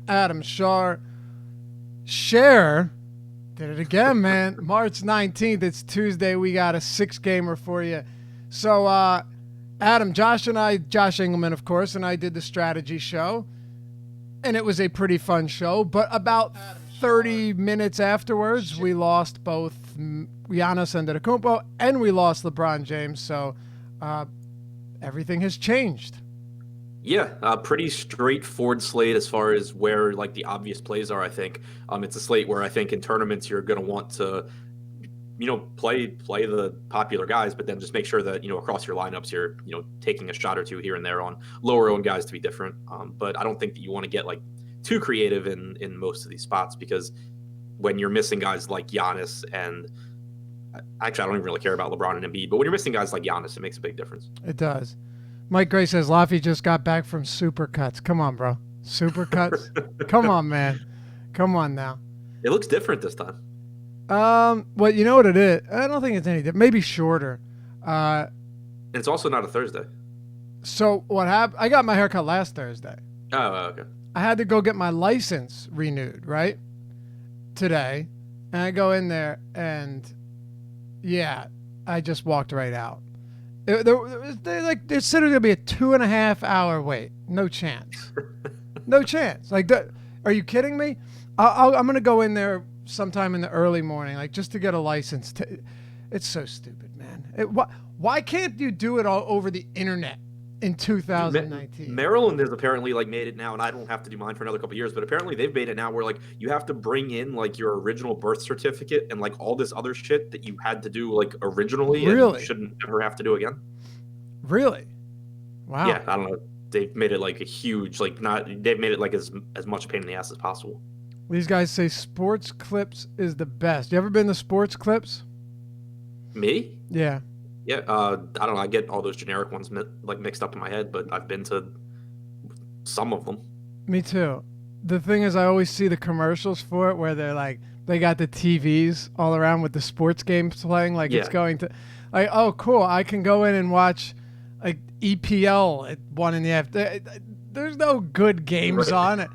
Adam Shar. Share did it again, man. March 19th, it's Tuesday. We got a 6-gamer for you. So, Adam, Josh Engelman, of course, and I did the strategy show, and it was a pretty fun show. But about 30 minutes afterwards, we lost both Giannis Antetokounmpo and we lost LeBron James. So, everything has changed. Yeah, pretty straightforward slate as far as where like the obvious plays are. I think it's a slate where I think in tournaments you're going to want to, play the popular guys, but then just make sure that across your lineups you're taking a shot or two here and there on lower owned guys to be different. But I don't think that you want to get like too creative in most of these spots, because when you're missing guys like Giannis and actually I don't even really care about LeBron and Embiid, but when you're missing guys like Giannis, it makes a big difference. It does. Mike Gray says Laffy just got back from Supercuts. Come on, bro. Supercuts? Come on, man. Come on now. It looks different this time. Well, you know what it is? I don't think it's any different. Maybe shorter. And it's also not a Thursday. So what happened? I got my haircut last Thursday. Oh, okay. I had to go get my license renewed, right? Today. And I go in there and, yeah, I just walked right out. They said it was going to be a 2.5 hour wait. No chance. No chance. Like, are you kidding me? I'm going to go in there sometime in the early morning, like just to get a license. It's so stupid, man. Why can't you do it all over the internet in 2019? Maryland has apparently like made it now, and I don't have to do mine for another couple of years, but apparently they've made it now where like you have to bring in like your original birth certificate and like all this other shit that you had to do like originally. Really? And you shouldn't ever have to do again. Really? Wow. Yeah, I don't know. They've made it like a huge they've made it like as much pain in the ass as possible. These guys say Sports Clips is the best. You ever been to Sports Clips? Me? Yeah. Yeah, I don't know. I get all those generic ones mixed up in my head, but I've been to some of them. Me too. The thing is, I always see the commercials for it where they're like, they got the TVs all around with the sports games playing. Like It's going to, like, oh, cool. I can go in and watch like EPL at 1 in the afternoon. There's no good games on it,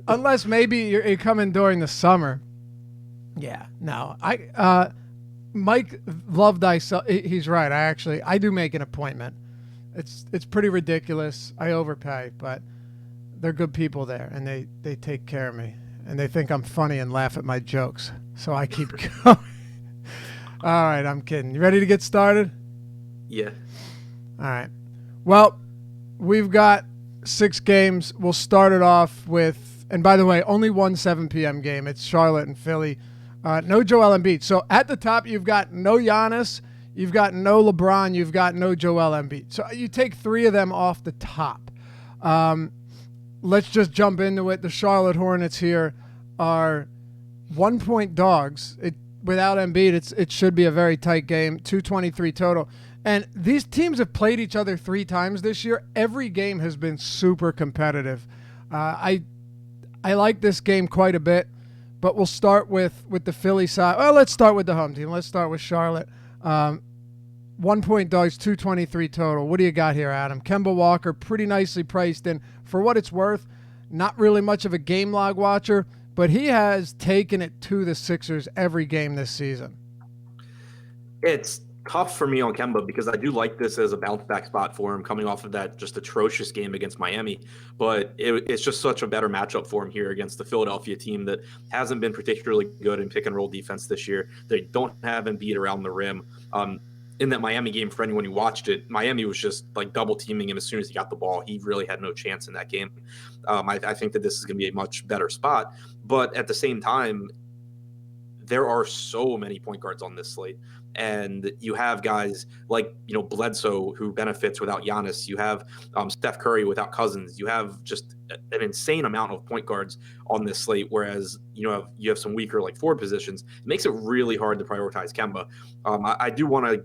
unless maybe you're coming during the summer. Yeah, no. Mike Love Thyself, he's right. I do make an appointment. It's pretty ridiculous. I overpay, but they're good people there, and they take care of me, and they think I'm funny and laugh at my jokes, so I keep going. All right, I'm kidding. You ready to get started? Yeah. All right. Well, we've got 6 games. We'll start it off with, and by the way, only one 7 p.m. game. It's Charlotte and Philly. No Joel Embiid. So at the top, you've got no Giannis, you've got no LeBron, you've got no Joel Embiid. So you take 3 of them off the top. Let's just jump into it. The Charlotte Hornets here are 1-point dogs. Without Embiid, it should be a very tight game, 223 total. And these teams have played each other 3 times this year. Every game has been super competitive. I like this game quite a bit. But we'll start with the Philly side. Well, let's start with the home team. Let's start with Charlotte. 1-point dogs, 223 total. What do you got here, Adam? Kemba Walker, pretty nicely priced in. For what it's worth, not really much of a game log watcher, but he has taken it to the Sixers every game this season. It's tough for me on Kemba because I do like this as a bounce back spot for him coming off of that just atrocious game against Miami. But it's just such a better matchup for him here against the Philadelphia team that hasn't been particularly good in pick and roll defense this year. They don't have Embiid around the rim. In that Miami game, for anyone who watched it, Miami was just like double teaming him as soon as he got the ball. He really had no chance in that game. I think that this is going to be a much better spot. But at the same time, there are so many point guards on this slate. And you have guys like, Bledsoe, who benefits without Giannis. You have Steph Curry without Cousins. You have just an insane amount of point guards on this slate, whereas you have some weaker like forward positions. It makes it really hard to prioritize Kemba. I do want to,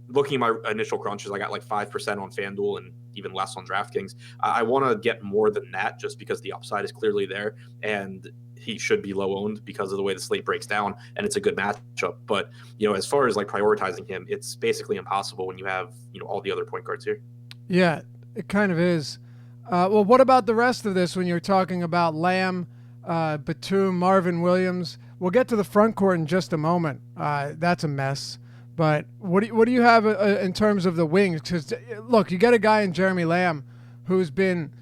looking at my initial crunches, I got like 5% on FanDuel and even less on DraftKings. I want to get more than that just because the upside is clearly there, and he should be low owned because of the way the slate breaks down, and it's a good matchup. But, as far as like prioritizing him, it's basically impossible when you have, all the other point guards here. Yeah, it kind of is. Well, what about the rest of this when you're talking about Lamb, Batum, Marvin Williams? We'll get to the front court in just a moment. That's a mess. But what do you have in terms of the wings? Because, look, you get a guy in Jeremy Lamb who's been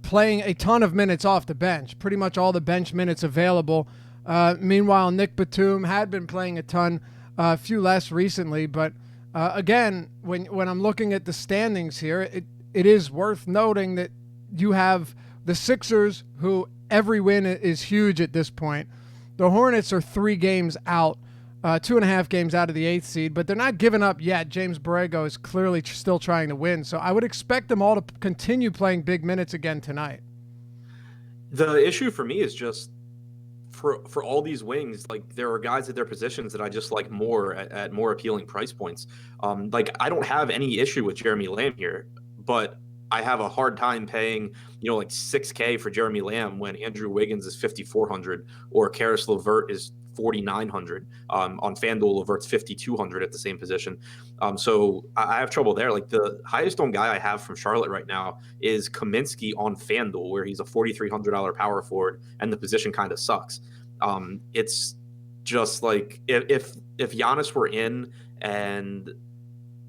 playing a ton of minutes off the bench, pretty much all the bench minutes available. Meanwhile, Nick Batum had been playing a ton, a few less recently. But, again, when I'm looking at the standings here, it is worth noting that you have the Sixers, who every win is huge at this point. The Hornets are 3 games out, 2.5 games out of the 8th seed, but they're not giving up yet. James Borrego is clearly still trying to win, so I would expect them all to continue playing big minutes again tonight. The issue for me is just for all these wings, like there are guys at their positions that I just like more at more appealing price points. Like I don't have any issue with Jeremy Lamb here, but I have a hard time paying, like $6K for Jeremy Lamb when Andrew Wiggins is $5,400 or Karis LeVert is $4,900. On FanDuel, LeVert's $5,200 at the same position. So I have trouble there. Like the highest owned guy I have from Charlotte right now is Kaminsky on FanDuel, where he's a $4,300 power forward, and the position kind of sucks. It's just like if Giannis were in and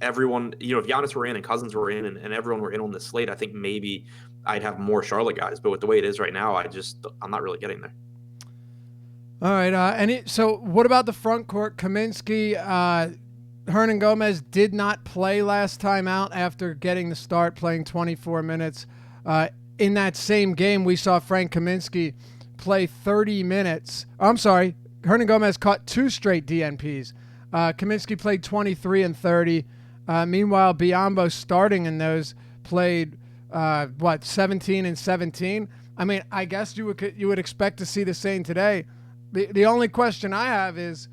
everyone, if Giannis were in and Cousins were in and everyone were in on this slate, I think maybe I'd have more Charlotte guys. But with the way it is right now, I'm not really getting there. All right. So what about the front court? Kaminsky, Hernan Gomez did not play last time out after getting the start, playing 24 minutes. In that same game, we saw Frank Kaminsky play 30 minutes. I'm sorry. Hernan Gomez caught 2 straight DNPs. Kaminsky played 23 and 30. Meanwhile, Biyombo starting in those played 17 and 17. I mean, I guess you would expect to see the same today. The only question I have is,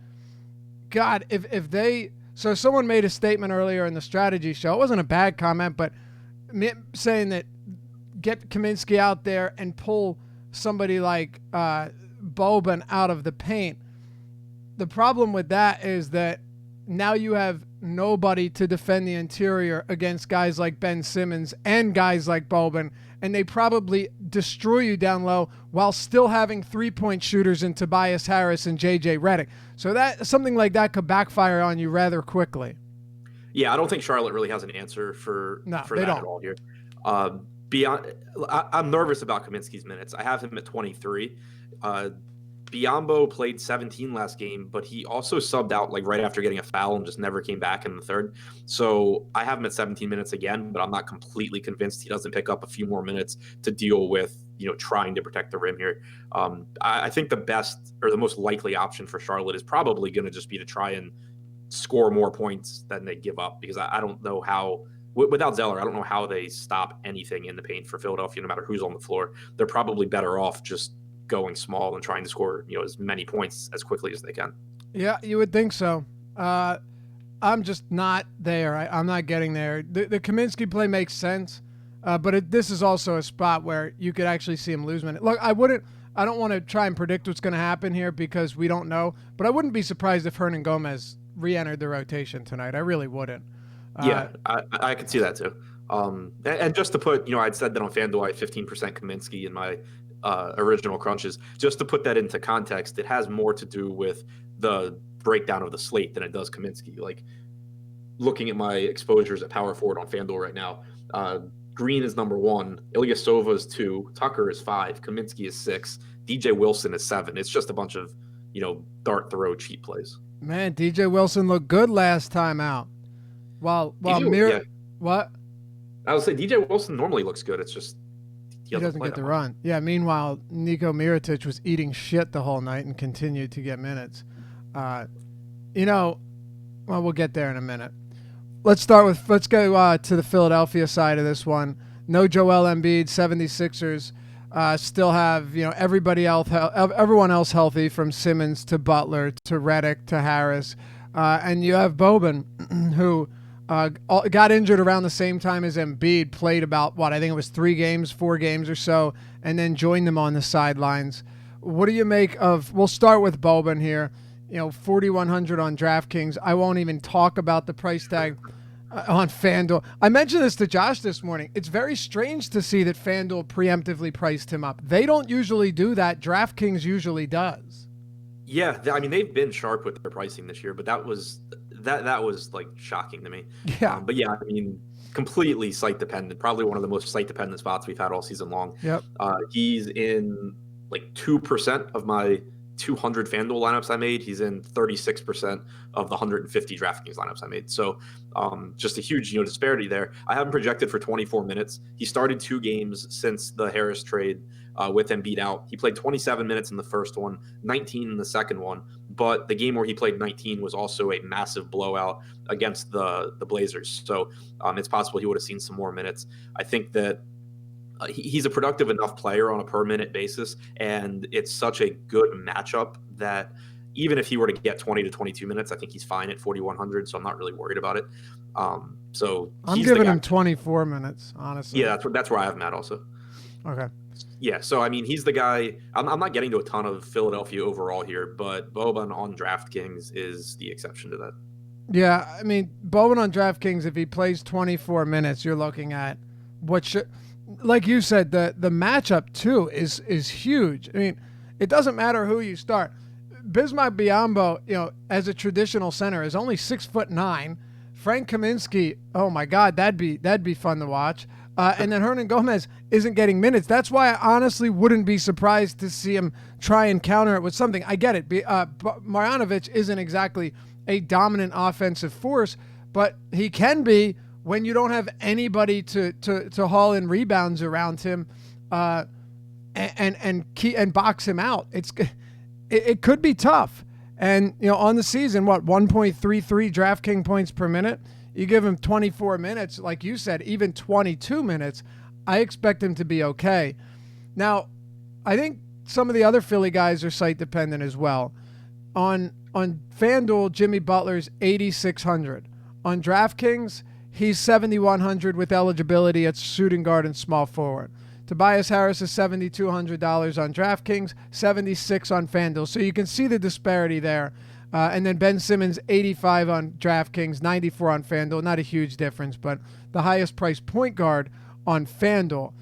God, if they so someone made a statement earlier in the strategy show. It wasn't a bad comment, but saying that get Kaminsky out there and pull somebody like Boban out of the paint. The problem with that is that now you have nobody to defend the interior against guys like Ben Simmons and guys like Boban, and they probably destroy you down low while still having 3-point shooters in Tobias Harris and JJ Redick. So that something like that could backfire on you rather quickly. Yeah, I don't think Charlotte really has an answer for that at all here. I'm nervous about Kaminsky's minutes. I have him at 23. Biyombo played 17 last game, but he also subbed out like right after getting a foul and just never came back in the third. So I have him at 17 minutes again, but I'm not completely convinced he doesn't pick up a few more minutes to deal with, trying to protect the rim here. I think the best or the most likely option for Charlotte is probably going to just be to try and score more points than they give up, because I don't know how, without Zeller, I don't know how they stop anything in the paint for Philadelphia, no matter who's on the floor. They're probably better off just going small and trying to score, as many points as quickly as they can. Yeah, you would think so. I'm just not there. I'm not getting there. The Kaminsky play makes sense, but this is also a spot where you could actually see him lose minutes. Look, I don't want to try and predict what's going to happen here because we don't know, but I wouldn't be surprised if Hernan Gomez re-entered the rotation tonight. I really wouldn't. Yeah, I could see that too. And just to put, I'd said that on FanDuel I had 15% Kaminsky in my original crunches. Just to put that into context, it has more to do with the breakdown of the slate than it does Kaminsky. Like looking at my exposures at power forward on FanDuel right now, Green is number 1, Ilyasova is 2, Tucker is 5, Kaminsky is 6, DJ Wilson is 7. It's just a bunch of dart throw cheap plays. Man, DJ Wilson looked good last time out. What? I would say DJ Wilson normally looks good. It's just he doesn't get the run. Yeah, meanwhile, Niko Mirotic was eating shit the whole night and continued to get minutes. Well, we'll get there in a minute. Let's go to the Philadelphia side of this one. No Joel Embiid, 76ers still have, everyone else healthy, from Simmons to Butler to Redick to Harris. And you have Boban, who got injured around the same time as Embiid, played about, I think it was 4 games or so, and then joined them on the sidelines. What do you make of, we'll start with Boban here, 4,100 on DraftKings. I won't even talk about the price tag. on FanDuel. I mentioned this to Josh this morning. It's very strange to see that FanDuel preemptively priced him up. They don't usually do that. DraftKings usually does. Yeah, I mean they've been sharp with their pricing this year, but that was like shocking to me. Yeah. But yeah, I mean completely site dependent. Probably one of the most site dependent spots we've had all season long. Yep. He's in like 2% of my 200 FanDuel lineups I made. He's in 36% of the 150 DraftKings lineups I made. So just a huge disparity there. I have him projected for 24 minutes. He started 2 games since the Harris trade with Embiid out. He played 27 minutes in the first one, 19 in the second one. But the game where he played 19 was also a massive blowout against the Blazers. So it's possible he would have seen some more minutes. I think that he's a productive enough player on a per minute basis, and it's such a good matchup that even if he were to get 20 to 22 minutes, I think he's fine at 4,100. So I'm not really worried about it. So I'm giving him 24 minutes, honestly. Yeah, that's where I have Matt also. Okay. Yeah, so I mean, he's the guy. I'm not getting to a ton of Philadelphia overall here, but Boban on DraftKings is the exception to that. Yeah, I mean, Boban on DraftKings, if he plays 24 minutes, you're looking at what should. Like you said, the matchup too is huge. I mean, it doesn't matter who you start. Bismack Biyombo, as a traditional center, is only 6'9". Frank Kaminsky, oh my God, that'd be fun to watch. And then Hernan Gomez isn't getting minutes. That's why I honestly wouldn't be surprised to see him try and counter it with something. I get it. Marjanovic isn't exactly a dominant offensive force, but he can be when you don't have anybody to haul in rebounds around him, and box him out. It could be tough. And on the season, 1.33 DraftKings points per minute. You give him 24 minutes, like you said, even 22 minutes. I expect him to be okay. Now, I think some of the other Philly guys are site dependent as well. On FanDuel, Jimmy Butler's 8,600. On DraftKings, he's 7,100 with eligibility at shooting guard and small forward. Tobias Harris is $7,200 on DraftKings, 76 on FanDuel. So you can see the disparity there. And then Ben Simmons, 85 on DraftKings, 94 on FanDuel. Not a huge difference, but the highest priced point guard on FanDuel.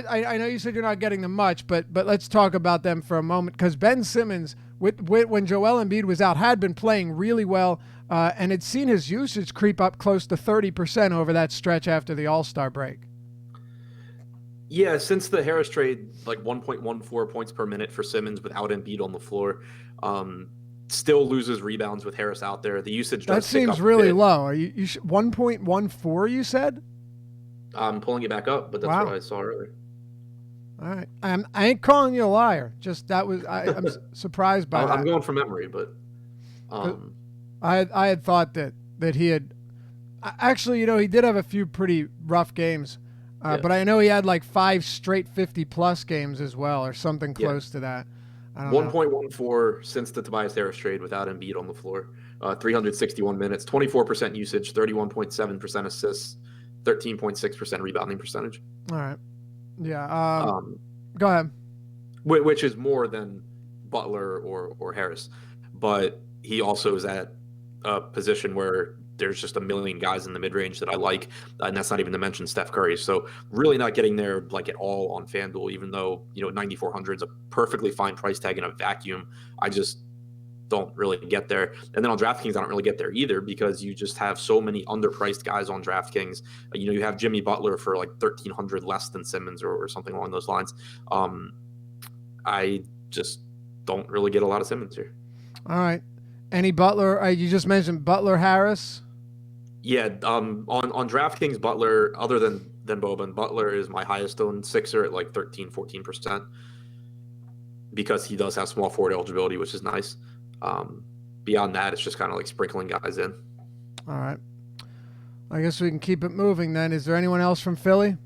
I know you said you're not getting them much, but let's talk about them for a moment, because Ben Simmons, when Joel Embiid was out, had been playing really well, and had seen his usage creep up close to 30% over that stretch after the All-Star break. Yeah, since the Harris trade, like 1.14 points per minute for Simmons without Embiid on the floor. Still loses rebounds with Harris out there. The usage does that seems really low. Are you 1.14? You said. I'm pulling it back up, but that's wow. what I saw earlier. All right, I ain't calling you a liar. Just I'm surprised by that. I'm going from memory, but I had thought that he had actually, he did have a few pretty rough games, but I know he had like 5 straight 50+ games as well, or something close to that. 1.14 since the Tobias Harris trade without Embiid on the floor. 361 minutes, 24% usage, 31.7% assists, 13.6% rebounding percentage. All right. Yeah. Go ahead. Which is more than Butler or Harris. But he also is at a position where there's just a million guys in the mid-range that I like, and that's not even to mention Steph Curry. So really not getting there like at all on FanDuel, even though 9,400 is a perfectly fine price tag in a vacuum. I just don't really get there. And then on DraftKings, I don't really get there either, because you just have so many underpriced guys on DraftKings. You have Jimmy Butler for like 1,300 less than Simmons or something along those lines. I just don't really get a lot of Simmons here. All right. Any Butler? You just mentioned Butler Harris. Yeah, on DraftKings, Butler, other than Boban, Butler is my highest owned Sixer at like 13-14%, because he does have small forward eligibility, which is nice. Beyond that, it's just kind of like sprinkling guys in. All right. I guess we can keep it moving then. Is there anyone else from Philly?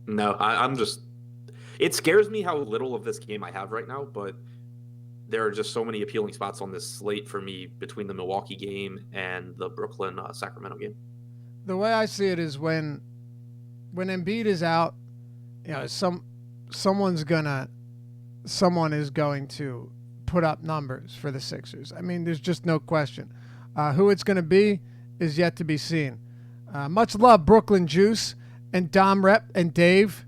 No, I'm just – it scares me how little of this game I have right now, but there are just so many appealing spots on this slate for me between the Milwaukee game and the Brooklyn Sacramento game. The way I see it is when Embiid is out, someone is going to put up numbers for the Sixers. I mean, there's just no question. Who it's going to be, is yet to be seen. Much love, Brooklyn Juice and Dom Rep and Dave.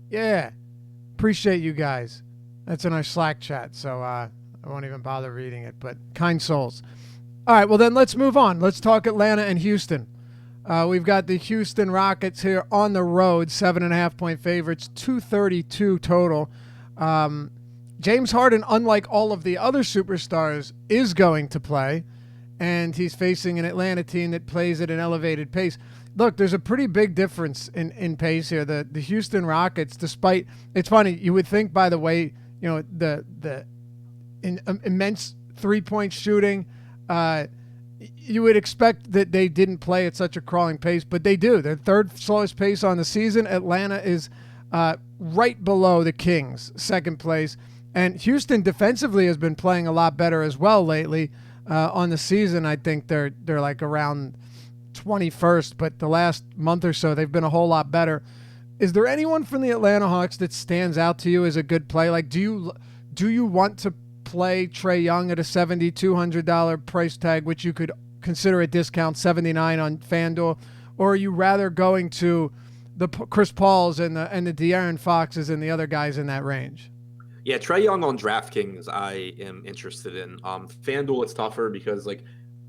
Yeah, appreciate you guys. That's in our Slack chat, so I won't even bother reading it, but kind souls. All right, well then let's move on. Let's talk Atlanta and Houston. We've got the Houston Rockets here on the road, 7.5-point favorites, 232 total. James Harden, unlike all of the other superstars, is going to play, and he's facing an Atlanta team that plays at an elevated pace. Look, there's a pretty big difference in pace here. The Houston Rockets, despite, it's funny, you would think, by the way, the immense three-point shooting, you would expect that they didn't play at such a crawling pace, but they do. Their third slowest pace on the season. Atlanta is right below the Kings, second place. And Houston defensively has been playing a lot better as well lately on the season. I think they're like around 21st, but the last month or so they've been a whole lot better. Is there anyone from the Atlanta Hawks that stands out to you as a good play? Like, do you want to play Trae Young at a $7,200 price tag, which you could consider a discount, $79 on FanDuel, or are you rather going to the Chris Pauls and the De'Aaron Foxes and the other guys in that range? Yeah, Trae Young on DraftKings, I am interested in. FanDuel, it's tougher because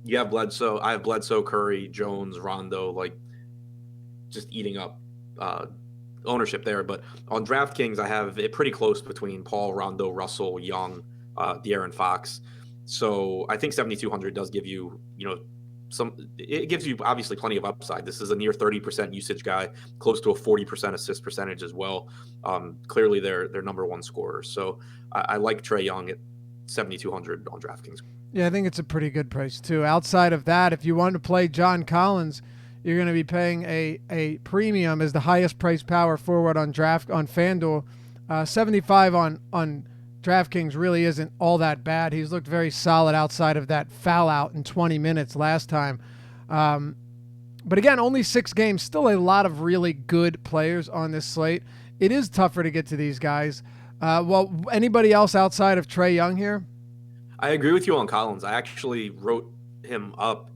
you have Bledsoe, I have Bledsoe, Curry, Jones, Rondo, just eating up ownership there. But on DraftKings, I have it pretty close between Paul, Rondo, Russell, Young, De'Aaron Fox. So I think 7,200 does give you, it gives you obviously plenty of upside. This is a near 30% usage guy, close to a 40% assist percentage as well. Clearly they're number one scorer. So I like Trae Young at 7,200 on DraftKings. Yeah, I think it's a pretty good price too. Outside of that, if you want to play John Collins, you're going to be paying a premium as the highest price power forward on FanDuel. 75 on DraftKings really isn't all that bad. He's looked very solid outside of that foul out in 20 minutes last time. But again, only 6 games, still a lot of really good players on this slate. It is tougher to get to these guys. Well, anybody else outside of Trae Young here? I agree with you on Collins. I actually wrote him up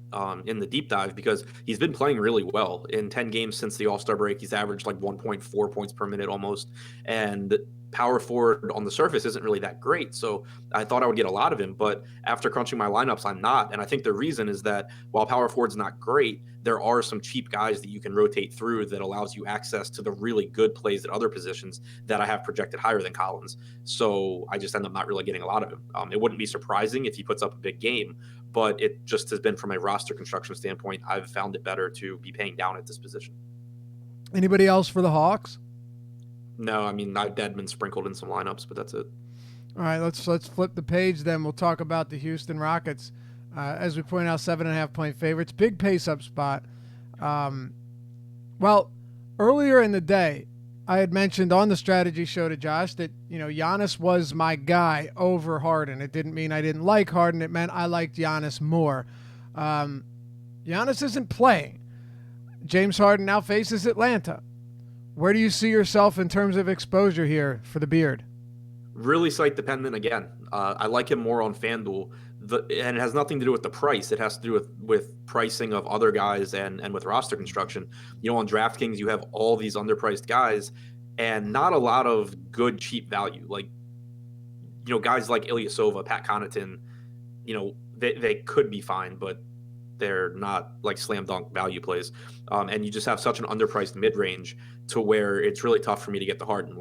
in the deep dive because he's been playing really well. In 10 games since the All-Star break, he's averaged 1.4 points per minute almost. And power forward on the surface isn't really that great. So I thought I would get a lot of him, but after crunching my lineups, I'm not. And I think the reason is that while power forward's not great, there are some cheap guys that you can rotate through that allows you access to the really good plays at other positions that I have projected higher than Collins. So I just end up not really getting a lot of him. It wouldn't be surprising if he puts up a big game, but it just has been, from a roster construction standpoint, I've found it better to be paying down at this position. Anybody else for the Hawks? No, I mean, I've been sprinkled in some lineups, but that's it. All right, let's flip the page then. We'll talk about the Houston Rockets. As we point out, 7.5-point favorites. Big pace-up spot. Well, earlier in the day, I had mentioned on the strategy show to Josh that, Giannis was my guy over Harden. It didn't mean I didn't like Harden. It meant I liked Giannis more. Giannis isn't playing. James Harden now faces Atlanta. Where do you see yourself in terms of exposure here for the beard? Really site dependent again. I like him more on FanDuel, and it has nothing to do with the price. It has to do with pricing of other guys and with roster construction. On DraftKings, you have all these underpriced guys and not a lot of good cheap value. Guys like Ilyasova, Pat Connaughton, they could be fine, but they're not slam dunk value plays. And you just have such an underpriced mid-range to where it's really tough for me to get the Harden.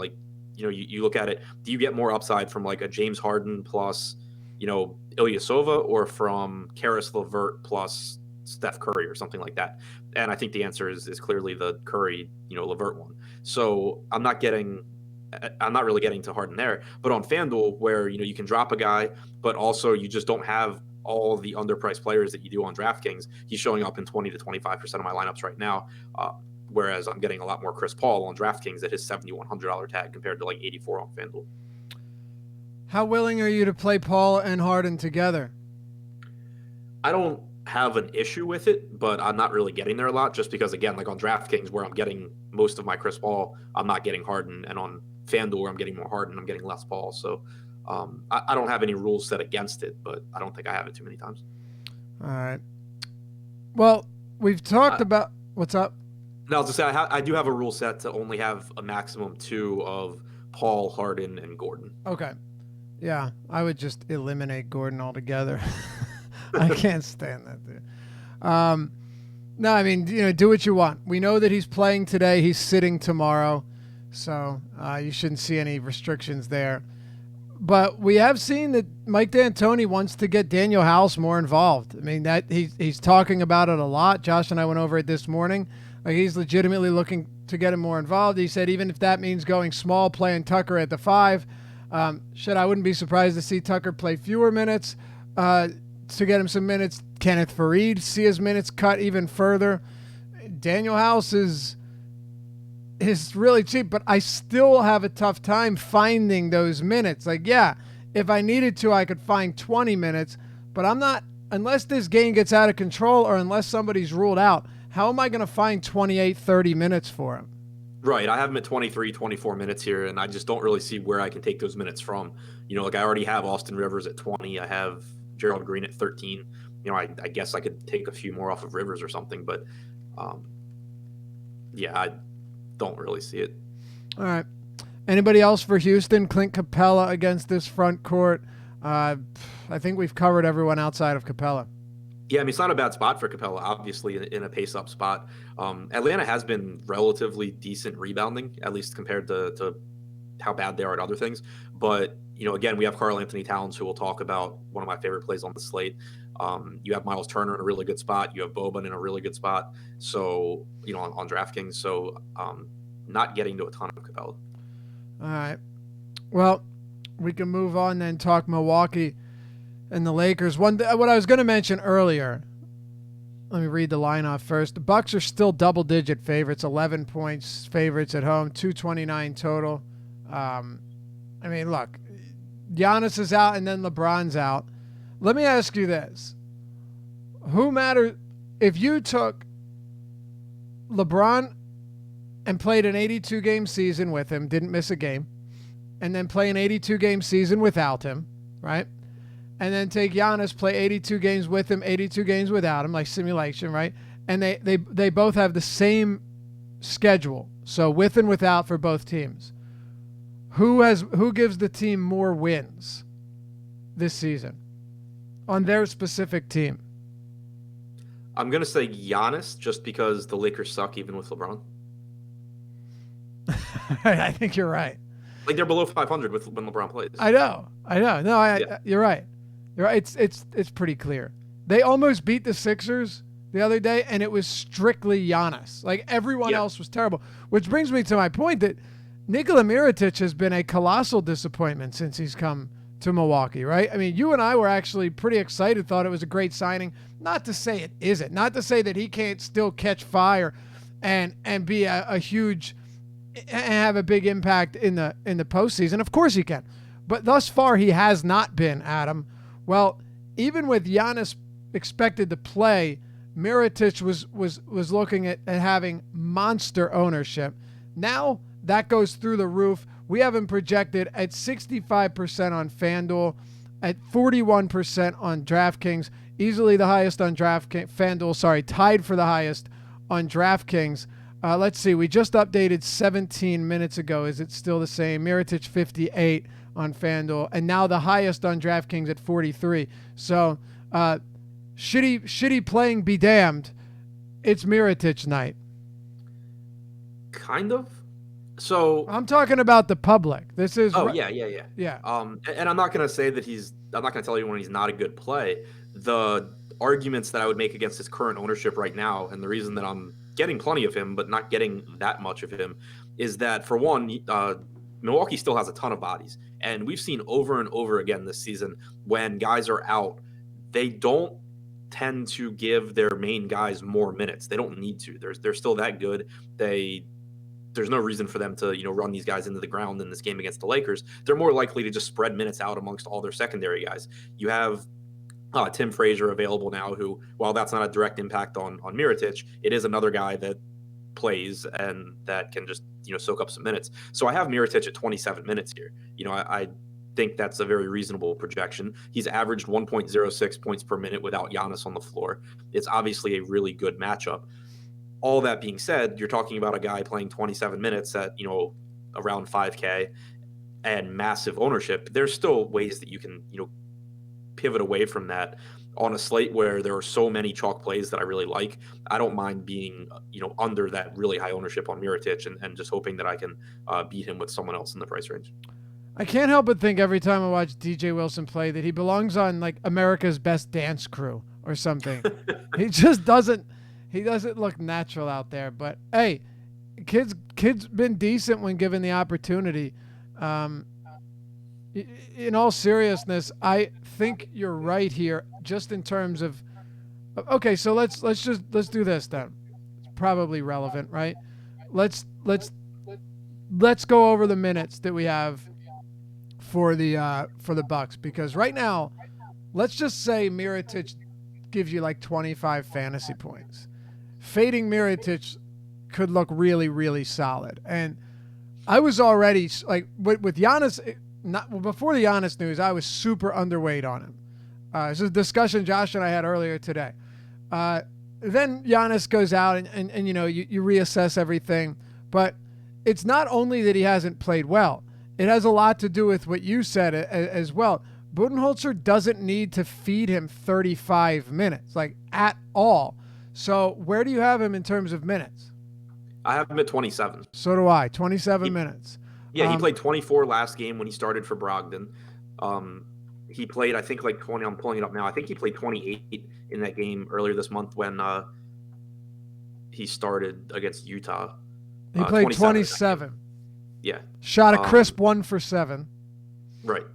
You look at it, do you get more upside from a James Harden plus, Ilyasova, or from Karis LeVert plus Steph Curry or something like that? And I think the answer is clearly the Curry, LeVert one. So I'm not really getting to Harden there. But on FanDuel, where, you can drop a guy, but also you just don't have all the underpriced players that you do on DraftKings, he's showing up in 20 to 25% of my lineups right now. Whereas I'm getting a lot more Chris Paul on DraftKings at his $7,100 tag compared to 84 on FanDuel. How willing are you to play Paul and Harden together? I don't have an issue with it, but I'm not really getting there a lot just because, again, on DraftKings, where I'm getting most of my Chris Paul, I'm not getting Harden. And on FanDuel, where I'm getting more Harden, I'm getting less Paul. So I don't have any rules set against it, but I don't think I have it too many times. All right. Well, we've talked Uh, about what's up. No, I was just saying, I do have a rule set to only have a maximum 2 of Paul, Harden, and Gordon. Okay. Yeah, I would just eliminate Gordon altogether. I can't stand that dude. No, I mean, do what you want. We know that he's playing today. He's sitting tomorrow. So you shouldn't see any restrictions there. But we have seen that Mike D'Antoni wants to get Daniel House more involved. I mean, that he's talking about it a lot. Josh and I went over it this morning. Like, he's legitimately looking to get him more involved. He said even if that means going small, playing Tucker at the 5, I wouldn't be surprised to see Tucker play fewer minutes to get him some minutes. Kenneth Faried see his minutes cut even further. Daniel House is really cheap, but I still have a tough time finding those minutes. Like, yeah, if I needed to, I could find 20 minutes, but I'm not, unless this game gets out of control or unless somebody's ruled out, how am I going to find 28, 30 minutes for him? Right. I have him at 23, 24 minutes here, and I just don't really see where I can take those minutes from. Like, I already have Austin Rivers at 20. I have Gerald Green at 13. I guess I could take a few more off of Rivers or something, but yeah, I don't really see it. All right. Anybody else for Houston? Clint Capella against this front court. I think we've covered everyone outside of Capella. Yeah, I mean, it's not a bad spot for Capella, obviously, in a pace-up spot. Atlanta has been relatively decent rebounding, at least compared to how bad they are at other things. But, again, we have Karl Anthony Towns, who we'll talk about, one of my favorite plays on the slate. You have Miles Turner in a really good spot. You have Boban in a really good spot. So, on DraftKings. So, not getting to a ton of Capella. All right. Well, we can move on then, talk Milwaukee and the Lakers. What I was going to mention earlier, let me read the line off first. The Bucks are still double-digit favorites, 11 points favorites at home, 229 total. I mean, look, Giannis is out and then LeBron's out. Let me ask you this. Who matters if you took LeBron and played an 82-game season with him, didn't miss a game, and then play an 82-game season without him, right? And then take Giannis, play 82 games with him, 82 games without him, like simulation, right? And they both have the same schedule, so with and without for both teams. Who gives the team more wins this season on their specific team? I'm going to say Giannis, just because the Lakers suck even with LeBron. I think you're right. Like, they're below 500 when LeBron plays. I know. No, you're right. You're right. It's pretty clear. They almost beat the Sixers the other day, and it was strictly Giannis. Like, everyone else was terrible. Which brings me to my point that Nikola Mirotic has been a colossal disappointment since he's come to Milwaukee, right? I mean, you and I were actually pretty excited, thought it was a great signing. Not to say it isn't. Not to say that he can't still catch fire and be a huge and have a big impact in the postseason. Of course he can. But thus far he has not been, Adam. Well, even with Giannis expected to play, Mirotic was looking at having monster ownership. Now that goes through the roof. We have him projected at 65% on FanDuel, at 41% on DraftKings, easily the highest on FanDuel, tied for the highest on DraftKings. Let's see. We just updated 17 minutes ago. Is it still the same? Mirotic 58 on FanDuel, and now the highest on DraftKings at 43. So, shitty playing be damned. It's Mirotic night. Kind of. So I'm talking about the public. This is. Oh, yeah. And I'm not going to say that I'm not going to tell you when he's not a good play. The arguments that I would make against his current ownership right now, and the reason that I'm getting plenty of him, but not getting that much of him, is that, for one, Milwaukee still has a ton of bodies. And we've seen over and over again this season, when guys are out, they don't tend to give their main guys more minutes. They don't need to. They're still that good. There's no reason for them to, run these guys into the ground in this game against the Lakers. They're more likely to just spread minutes out amongst all their secondary guys. You have Tim Frazier available now, who, while that's not a direct impact on Mirotic, it is another guy that plays and that can just, soak up some minutes. So I have Mirotic at 27 minutes here. I think that's a very reasonable projection. He's averaged 1.06 points per minute without Giannis on the floor. It's obviously a really good matchup. All that being said, you're talking about a guy playing 27 minutes at, around 5K and massive ownership. There's still ways that you can, pivot away from that on a slate where there are so many chalk plays that I really like. I don't mind being, under that really high ownership on Mirotic and just hoping that I can beat him with someone else in the price range. I can't help but think every time I watch DJ Wilson play that he belongs on like America's Best Dance Crew or something. He just doesn't look natural out there. But hey, kid's been decent when given the opportunity. In all seriousness, I think you're right here, just in terms of. Okay, so let's do this then. It's probably relevant, right? Let's go over the minutes that we have for the Bucks, because right now, let's just say Mirotic gives you like 25 fantasy points. Fading Mirotic could look really, really solid, and I was already like with Giannis. Before the Giannis news, I was super underweight on him. It's a discussion Josh and I had earlier today. Then Giannis goes out and you reassess everything. But it's not only that he hasn't played well. It has a lot to do with what you said as well. Budenholzer doesn't need to feed him 35 minutes, like at all. So where do you have him in terms of minutes? I have him at 27. So do I, 27 minutes. Yeah, he played 24 last game when he started for Brogdon. He played, I think, like 20. I'm pulling it up now. I think he played 28 in that game earlier this month when he started against Utah. He played 27. Yeah. Shot a crisp 1 for 7. Right.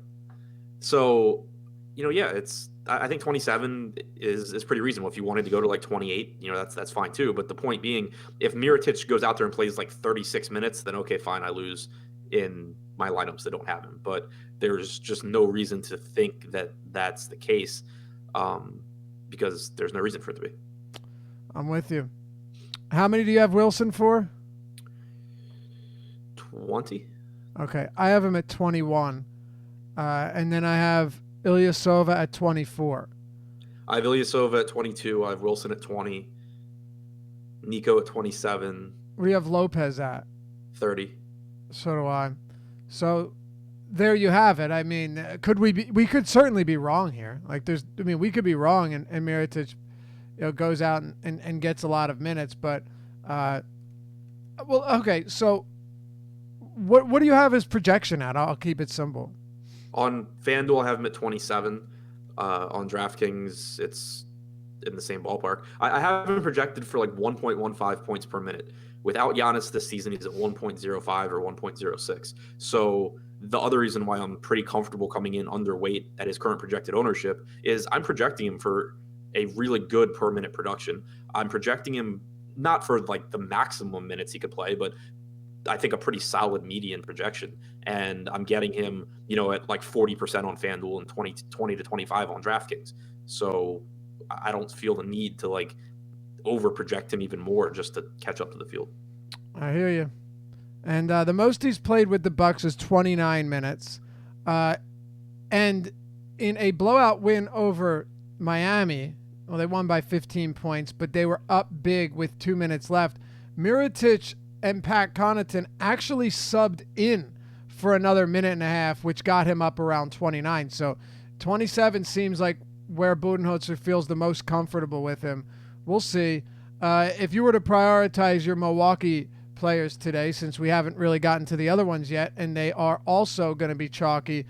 So, I think 27 is pretty reasonable. If you wanted to go to like 28, that's fine too. But the point being, if Mirotic goes out there and plays like 36 minutes, then okay, fine, I lose in my lineups that don't have him. But there's just no reason to think that that's the case, because there's no reason for it to be. I'm with you. How many do you have Wilson for? 20. Okay, I have him at 21, and then I have Ilyasova at 24. I have Ilyasova at 22. I have Wilson at 20. Nico at 27. Where do you have Lopez at? 30. So do I. So there you have it. I mean, we could certainly be wrong here. Like we could be wrong, and Mirotic, goes out and gets a lot of minutes. But okay. So what do you have his projection at? I'll keep it simple. On FanDuel, I have him at 27. On DraftKings, it's in the same ballpark. I have him projected for like 1.15 points per minute. Without Giannis this season, he's at 1.05 or 1.06. So the other reason why I'm pretty comfortable coming in underweight at his current projected ownership is I'm projecting him for a really good per minute production. I'm projecting him not for like the maximum minutes he could play, but I think a pretty solid median projection. And I'm getting him, at like 40% on FanDuel and 20 to 25 on DraftKings. So I don't feel the need to like over project him even more just to catch up to the field. I hear you. And the most he's played with the Bucks is 29 minutes. And in a blowout win over Miami, well, they won by 15 points, but they were up big with 2 minutes left. Mirotic and Pat Connaughton actually subbed in for another minute and a half, which got him up around 29. So 27 seems like where Budenholzer feels the most comfortable with him. We'll see. If you were to prioritize your Milwaukee players today, since we haven't really gotten to the other ones yet, and they are also going to be chalky,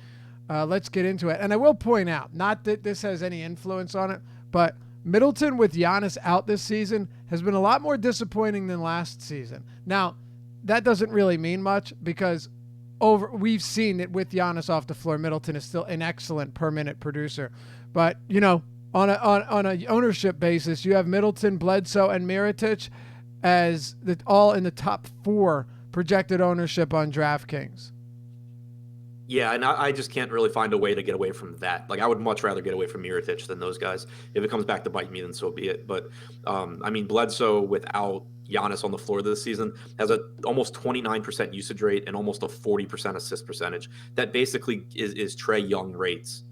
let's get into it. And I will point out, not that this has any influence on it, but Middleton with Giannis out this season has been a lot more disappointing than last season. Now, that doesn't really mean much because we've seen it with Giannis off the floor. Middleton is still an excellent per minute producer. But, on a ownership basis, you have Middleton, Bledsoe, and Mirotic as all in the top 4 projected ownership on DraftKings. Yeah, and I just can't really find a way to get away from that. Like, I would much rather get away from Mirotic than those guys. If it comes back to bite me, then so be it. But, Bledsoe without, Giannis on the floor this season has a almost 29% usage rate and almost a 40% assist percentage. That basically is Trae Young rates,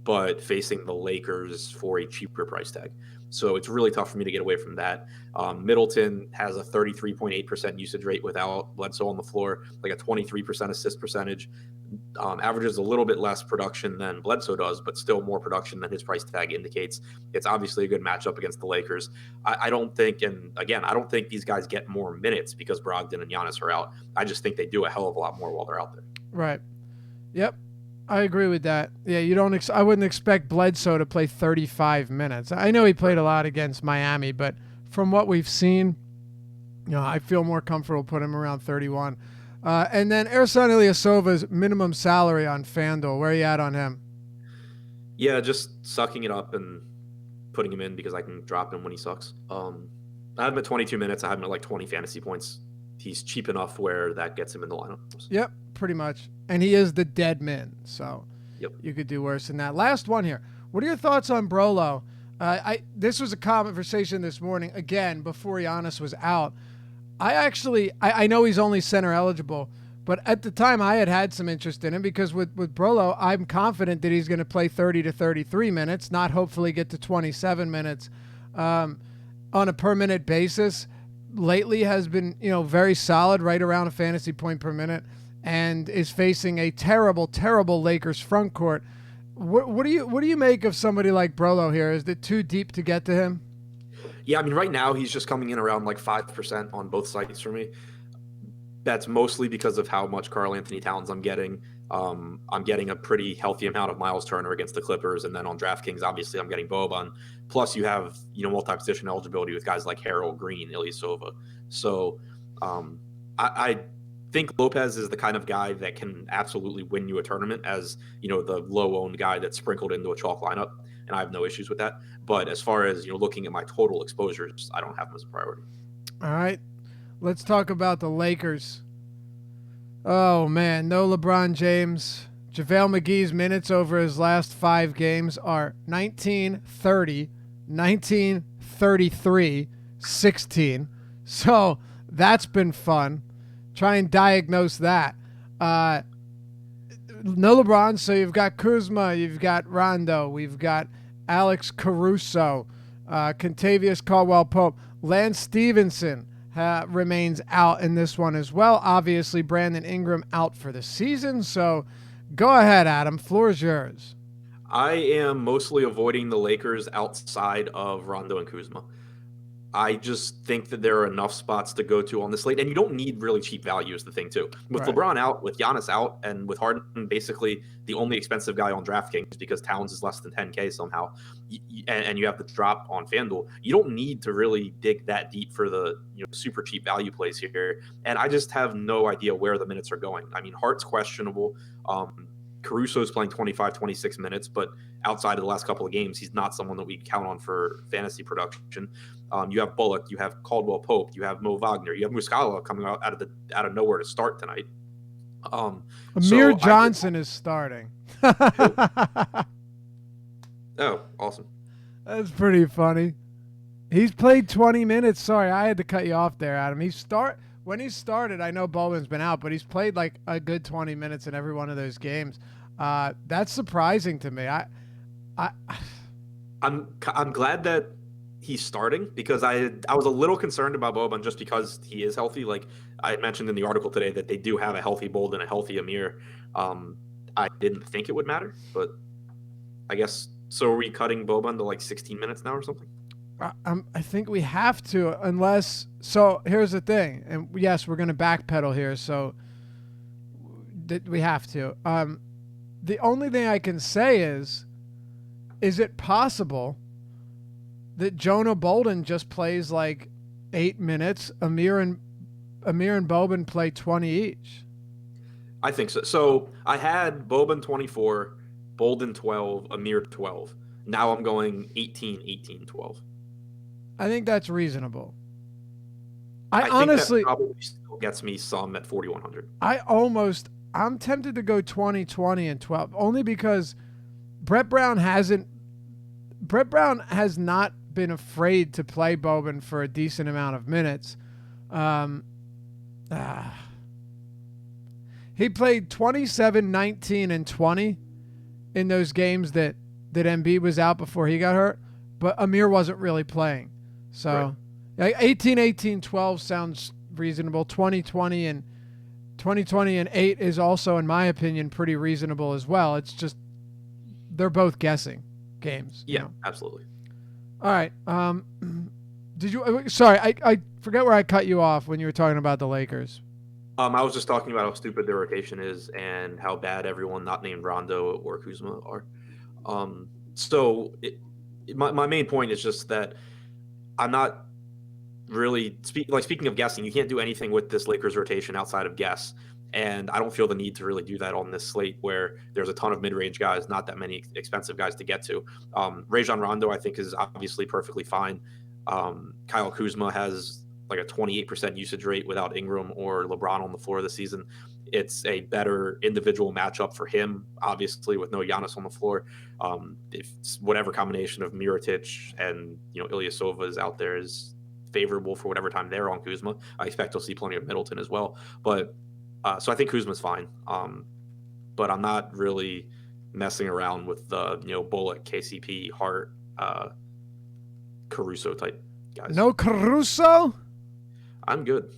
but facing the Lakers for a cheaper price tag. So it's really tough for me to get away from that. Middleton has a 33.8% usage rate without Bledsoe on the floor, like a 23% assist percentage. Averages a little bit less production than Bledsoe does, but still more production than his price tag indicates. It's obviously a good matchup against the Lakers. I don't think, and again, I don't think these guys get more minutes because Brogdon and Giannis are out. I just think they do a hell of a lot more while they're out there. Right. Yep. I agree with that. Yeah, you don't. I wouldn't expect Bledsoe to play 35 minutes. I know he played a lot against Miami, but from what we've seen, I feel more comfortable putting him around 31. And then Ersan Ilyasova's minimum salary on FanDuel. Where are you at on him? Yeah, just sucking it up and putting him in because I can drop him when he sucks. I have him at 22 minutes. I have him at like 20 fantasy points. He's cheap enough where that gets him in the lineup. Yep, pretty much. And he is the dead man, so yep. You could do worse than that. Last one here. What are your thoughts on Barolo? This was a conversation this morning, again, before Giannis was out. I know he's only center eligible, but at the time I had some interest in him because with Barolo, I'm confident that he's going to play 30 to 33 minutes, not hopefully get to 27 minutes on a per minute basis. Lately has been, very solid, right around a fantasy point per minute, and is facing a terrible, terrible Lakers front court. What do you make of somebody like Barolo here? Is it too deep to get to him? Yeah, I mean, right now he's just coming in around like 5% on both sites for me. That's mostly because of how much Karl Anthony Towns I'm getting. I'm getting a pretty healthy amount of Miles Turner against the Clippers, and then on DraftKings, obviously, I'm getting Boban. Plus, you have multi-position eligibility with guys like Harrell, Green, Ilyasova. So, I think Lopez is the kind of guy that can absolutely win you a tournament as the low-owned guy that's sprinkled into a chalk lineup, and I have no issues with that. But as far as looking at my total exposures, I don't have him as a priority. All right, let's talk about the Lakers. Oh, man, no LeBron James. JaVale McGee's minutes over his last 5 games are 19, 30, 19, 33, 16. So that's been fun. Try and diagnose that. No LeBron, so you've got Kuzma, you've got Rondo, we've got Alex Caruso, Kentavious Caldwell-Pope, Lance Stevenson remains out in this one as well. Obviously, Brandon Ingram out for the season. So go ahead, Adam. Floor is yours. I am mostly avoiding the Lakers outside of Rondo and Kuzma. I just think that there are enough spots to go to on this slate, and you don't need really cheap value is the thing too. With Right. LeBron out, with Giannis out, and with Harden basically the only expensive guy on DraftKings because Towns is less than 10K somehow, and you have the drop on FanDuel, you don't need to really dig that deep for the super cheap value plays here. And I just have no idea where the minutes are going. I mean, Hart's questionable. Caruso's playing 25, 26 minutes, but outside of the last couple of games, he's not someone that we count on for fantasy production. You have Bullock, you have Caldwell-Pope, you have Mo Wagner, you have Muscala coming out of nowhere to start tonight. Amir Johnson is starting. Oh, awesome. That's pretty funny. He's played 20 minutes. Sorry, I had to cut you off there, Adam. When he started, I know Baldwin's been out, but he's played like a good 20 minutes in every one of those games. That's surprising to me. I'm glad that he's starting because I was a little concerned about Boban just because he is healthy. Like I mentioned in the article today that they do have a healthy Bold and a healthy Amir. I didn't think it would matter, but I guess so. Are we cutting Boban to like 16 minutes now or something? I think we have to, unless. So here's the thing, and yes, we're going to backpedal here. So we have to. The only thing I can say is it possible that Jonah Bolden just plays like 8 minutes? Amir and Boban play 20 each. I think so. So I had Boban 24, Bolden 12, Amir 12. Now I'm going 18, 18, 12. I think that's reasonable. I honestly think that probably still gets me some at 4,100. I'm tempted to go 20, 20, and 12, only because Brett Brown has not been afraid to play Boban for a decent amount of minutes. Um, he played 27, 19, and 20 in those games that Embiid was out before he got hurt, but Amir wasn't really playing. So 18, 18, 12 sounds reasonable. 2020 and 8 is also, in my opinion, pretty reasonable as well. It's just they're both guessing games. Yeah, absolutely. All right. Did you? Sorry, I forget where I cut you off when you were talking about the Lakers. I was just talking about how stupid their rotation is and how bad everyone not named Rondo or Kuzma are. My main point is just that I'm not really speaking of guessing. You can't do anything with this Lakers rotation outside of guess, and I don't feel the need to really do that on this slate where there's a ton of mid-range guys, not that many expensive guys to get to. Rajon Rondo, I think, is obviously perfectly fine. Kyle Kuzma has like a 28% usage rate without Ingram or LeBron on the floor this season. It's a better individual matchup for him, obviously, with no Giannis on the floor. If whatever combination of Mirotic and Ilyasova is out there is favorable for whatever time they're on Kuzma, I expect we'll see plenty of Middleton as well. But so I think Kuzma's fine. But I'm not really messing around with the Bullock, KCP, Hart, Caruso type guys. No Caruso? I'm good.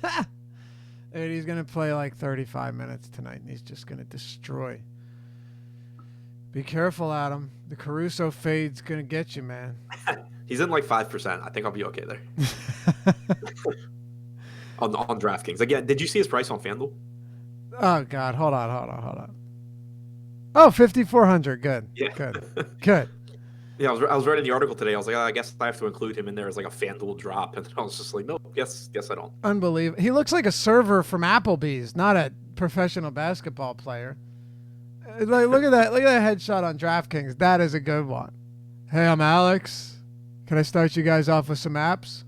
And he's going to play like 35 minutes tonight, and he's just going to destroy. Be careful, Adam. The Caruso fade's going to get you, man. He's in like 5%. I think I'll be okay there. on DraftKings. Again, did you see his price on FanDuel? Oh, God. Hold on. Oh, 5,400. Good. Yeah. Good. Yeah, I was reading the article today. I was like, I guess I have to include him in there as like a FanDuel drop. And then I was just like, nope, guess I don't. Unbelievable. He looks like a server from Applebee's, not a professional basketball player. Like, look at that headshot on DraftKings. That is a good one. Hey, I'm Alex. Can I start you guys off with some apps?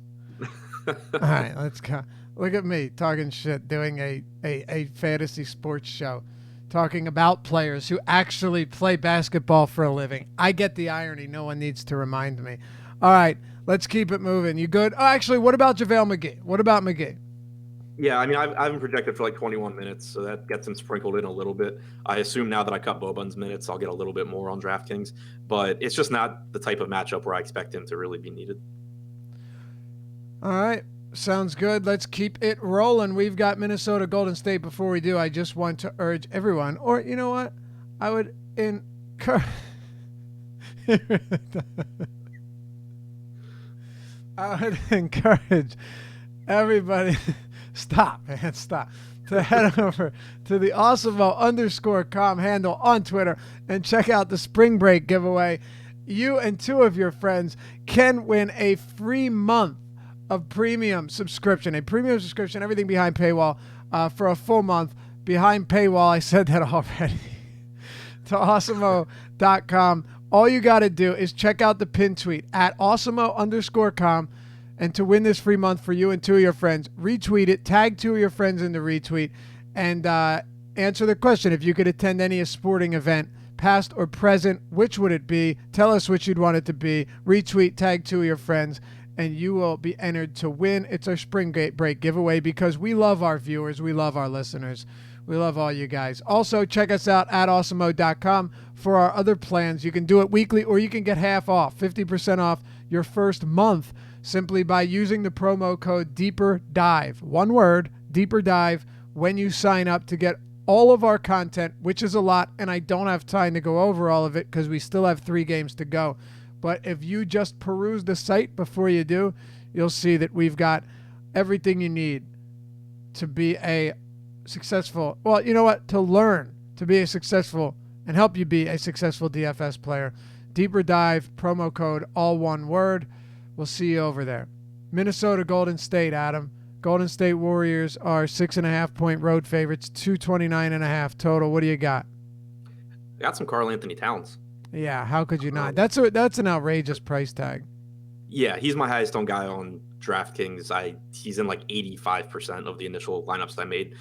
All right, let's go. Look at me talking shit, doing a fantasy sports show, talking about players who actually play basketball for a living. I get the irony. No one needs to remind me. All right, let's keep it moving. You good? Oh, actually, what about JaVale McGee? What about McGee? Yeah, I mean, I haven't projected for like 21 minutes, so that gets him sprinkled in a little bit. I assume now that I cut Boban's minutes, I'll get a little bit more on DraftKings, but it's just not the type of matchup where I expect him to really be needed. All right, sounds good. Let's keep it rolling. We've got Minnesota Golden State. Before we do, I just want to urge everyone, or you know what? I would encourage everybody. Stop, man, stop. To head over to the Awesemo_com handle on Twitter and check out the Spring Break giveaway. You and two of your friends can win a free month of premium subscription. A premium subscription, everything behind paywall, for a full month. Behind paywall, I said that already. To Awesemo.com. All you got to do is check out the pin tweet at Awesemo_com. And to win this free month for you and two of your friends, retweet it, tag two of your friends in the retweet, and answer the question. If you could attend any sporting event, past or present, which would it be? Tell us which you'd want it to be. Retweet, tag two of your friends, and you will be entered to win. It's our Spring Break giveaway because we love our viewers. We love our listeners. We love all you guys. Also, check us out at Awesemo.com for our other plans. You can do it weekly or you can get half off, 50% off your first month, simply by using the promo code DEEPERDIVE. One word, DEEPERDIVE, when you sign up to get all of our content, which is a lot, and I don't have time to go over all of it because we still have 3 games to go. But if you just peruse the site before you do, you'll see that we've got everything you need to be a successful, well, you know what, to learn to be a successful and help you be a successful DFS player. Deeper Dive, promo code, all one word. We'll see you over there. Minnesota Golden State, Adam. Golden State Warriors are 6.5-point road favorites, 229.5 total. What do you got? Got some Karl Anthony Towns. Yeah, how could you not? That's an outrageous price tag. Yeah, he's my highest owned guy on DraftKings. He's in like 85% of the initial lineups I made.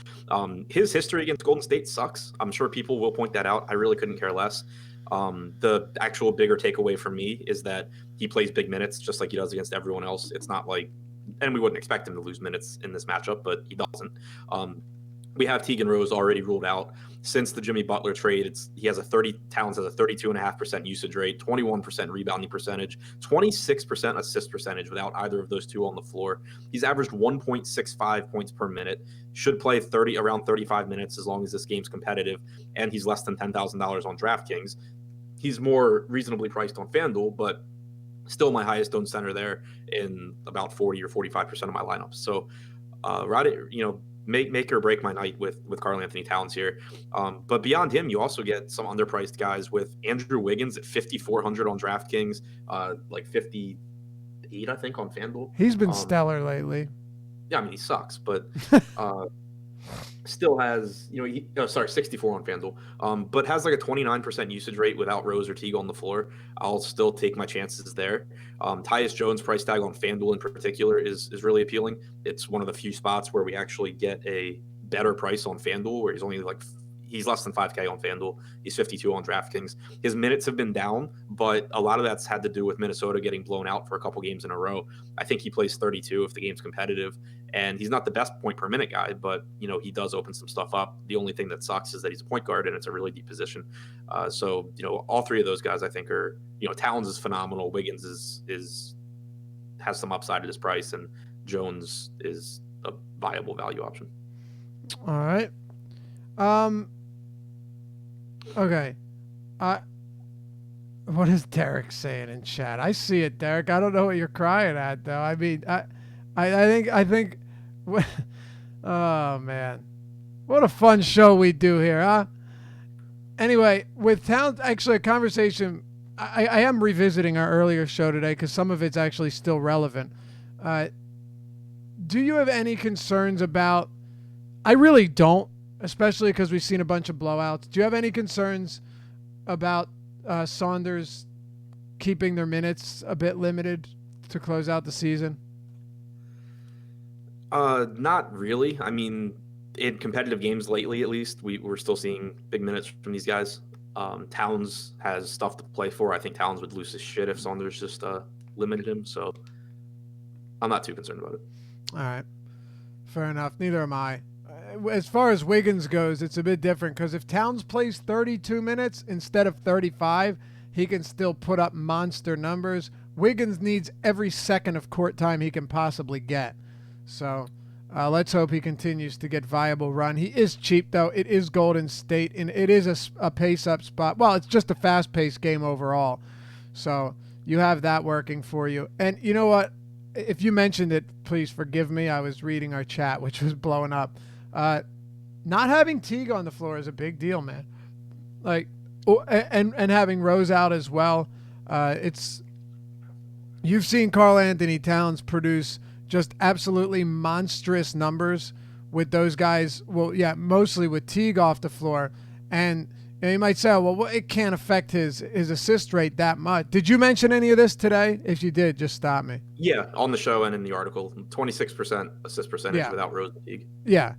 His history against Golden State sucks. I'm sure people will point that out. I really couldn't care less. The actual bigger takeaway for me is that he plays big minutes just like he does against everyone else. It's not like and we wouldn't expect him to lose minutes in this matchup, but he doesn't. We have Teague and Rose already ruled out. Since the Jimmy Butler trade, Towns has a 32.5% usage rate, 21% rebounding percentage, 26% assist percentage without either of those two on the floor. He's averaged 1.65 points per minute, should play around 35 minutes as long as this game's competitive, and he's less than $10,000 on DraftKings. He's more reasonably priced on FanDuel, but still my highest owned center there in about 40 or 45% of my lineups. So, make or break my night with Karl Anthony Towns here. But beyond him, you also get some underpriced guys with Andrew Wiggins at 5,400 on DraftKings, like 58, I think, on FanDuel. He's been stellar lately. Yeah, I mean, he sucks, but still has, 64 on FanDuel, but has like a 29% usage rate without Rose or Teague on the floor. I'll still take my chances there. Tyus Jones' price tag on FanDuel in particular is really appealing. It's one of the few spots where we actually get a better price on FanDuel, where he's less than 5K on FanDuel. He's 52 on DraftKings. His minutes have been down, but a lot of that's had to do with Minnesota getting blown out for a couple games in a row. I think he plays 32 if the game's competitive, and he's not the best point per minute guy, but he does open some stuff up. The only thing that sucks is that he's a point guard and it's a really deep position. So all three of those guys I think are, Towns is phenomenal. Wiggins has some upside at his price, and Jones is a viable value option. All right. Okay. What is Derek saying in chat? I see it, Derek. I don't know what you're crying at, though. I mean, I think. Oh man, what a fun show we do here, huh? Anyway, with Towns, actually, a conversation. I am revisiting our earlier show today because some of it's actually still relevant. Do you have any concerns about? I really don't. Especially because we've seen a bunch of blowouts. Do you have any concerns about Saunders keeping their minutes a bit limited to close out the season? Not really. I mean, in competitive games lately, at least, we're still seeing big minutes from these guys. Towns has stuff to play for. I think Towns would lose his shit if Saunders just limited him. So I'm not too concerned about it. All right. Fair enough. Neither am I. As far as Wiggins goes, it's a bit different because if Towns plays 32 minutes instead of 35, he can still put up monster numbers. Wiggins needs every second of court time he can possibly get. So let's hope he continues to get viable run. He is cheap, though. It is Golden State, and it is a pace-up spot. Well, it's just a fast-paced game overall. So you have that working for you. And you know what? If you mentioned it, please forgive me. I was reading our chat, which was blowing up. Not having Teague on the floor is a big deal, man. And having Rose out as well. You've seen Karl Anthony Towns produce just absolutely monstrous numbers with those guys. Well, yeah, mostly with Teague off the floor. And you might say, well, it can't affect his assist rate that much. Did you mention any of this today? If you did, just stop me. Yeah, on the show and in the article, 26% assist percentage without Rose and Teague. Yeah.